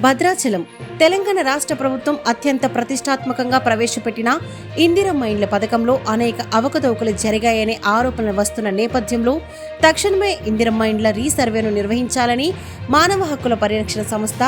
భద్రాచలం తెలంగాణ రాష్ట్ర ప్రభుత్వం అత్యంత ప్రతిష్టాత్మకంగా ప్రవేశపెట్టిన ఇందిరమ్మ ఇండ్ల పథకంలో అనేక అవకతవకలు జరిగాయనే ఆరోపణలు వస్తున్న నేపథ్యంలో తక్షణమే ఇందిరమ్మ ఇండ్ల రీసర్వేను నిర్వహించాలని మానవ హక్కుల పరిరక్షణ సంస్థ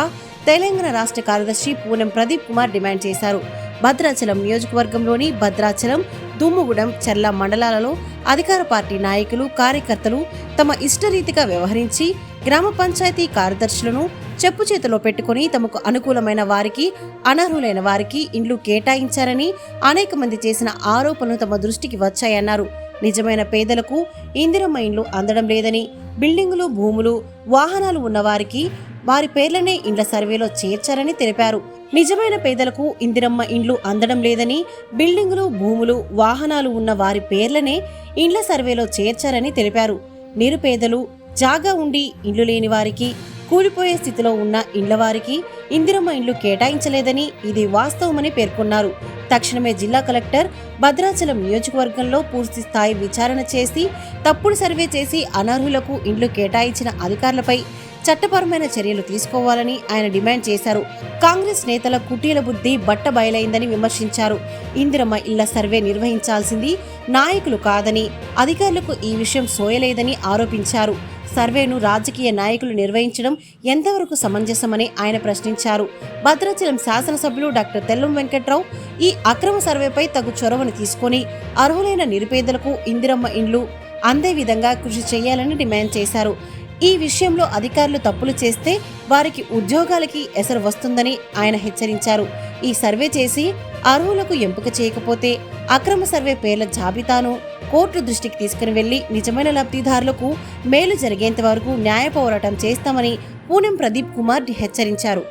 తెలంగాణ రాష్ట్ర కార్యదర్శి పూనం ప్రదీప్ కుమార్ డిమాండ్ చేశారు. భద్రాచలం నియోజకవర్గంలోని భద్రాచలం, దుమ్ముగూడెం, చర్ల మండలాలలో అధికార పార్టీ నాయకులు, కార్యకర్తలు తమ ఇష్టరీతిగా వ్యవహరించి గ్రామ పంచాయతీ కార్యదర్శులను చెప్పు చేతిలో పెట్టుకుని తమకు అనుకూలమైన వారికి, అనర్హులైన వారికి ఇండ్లు కేటాయించారని అనేక మంది చేసిన ఆరోపణలు తమ దృష్టికి వచ్చాయన్నారు. నిజమైన పేదలకు ఇందిరమ్మ ఇండ్లు అందడం లేదని, బిల్డింగులు, భూములు, వాహనాలు ఉన్నవారికి వారి పేర్లనే ఇండ్ల సర్వేలో చేర్చారని తెలిపారు. నిజమైన పేదలకు ఇందిరమ్మ ఇండ్లు అందడం లేదని, బిల్డింగులు, భూములు, వాహనాలు ఉన్న వారి పేర్లనే ఇండ్ల సర్వేలో చేర్చారని తెలిపారు. నిరుపేదలు, జాగా ఉండి ఇండ్లు లేని వారికి, కూలిపోయే స్థితిలో ఉన్న ఇండ్ల వారికి ఇందిరమ్మ ఇండ్లు కేటాయించలేదని, ఇది వాస్తవమని పేర్కొన్నారు. తక్షణమే జిల్లా కలెక్టర్ భద్రాచలం నియోజకవర్గంలో పూర్తి స్థాయి విచారణ చేసి తప్పుడు సర్వే చేసి అనర్హులకు ఇండ్లు కేటాయించిన అధికారులపై చట్టపరమైన చర్యలు తీసుకోవాలని ఆయన డిమాండ్ చేశారు. కాంగ్రెస్ నేతల కుటీల బుద్ధి బట్ట బయలైందని విమర్శించారు. ఇందిరమ్మ ఇళ్ల సర్వే నిర్వహించాల్సింది నాయకులు కాదని, అధికారులకు ఈ విషయం సోయలేదని ఆరోపించారు. సర్వేను రాజకీయ నాయకులు నిర్వహించడం ఎంతవరకు సమంజసమని ఆయన ప్రశ్నించారు. భద్రాచలం శాసనసభ్యులు డాక్టర్ తెల్లం వెంకట్రావు ఈ అక్రమ సర్వేపై తగు చొరవను తీసుకుని అర్హులైన నిరుపేదలకు ఇందిరమ్మ ఇండ్లు అందే విధంగా కృషి చేయాలని డిమాండ్ చేశారు. ఈ విషయంలో అధికారులు తప్పులు చేస్తే వారికి ఉద్యోగాలకి ఎసరు వస్తుందని ఆయన హెచ్చరించారు. ఈ సర్వే చేసి అర్హులకు ఎంపిక చేయకపోతే అక్రమ సర్వే పేర్ల జాబితాను కోర్టు దృష్టికి తీసుకుని వెళ్లి నిజమైన లబ్ధిదారులకు మేలు జరిగేంత వరకు న్యాయ పోరాటం చేస్తామని పూనం ప్రదీప్ కుమార్ హెచ్చరించారు.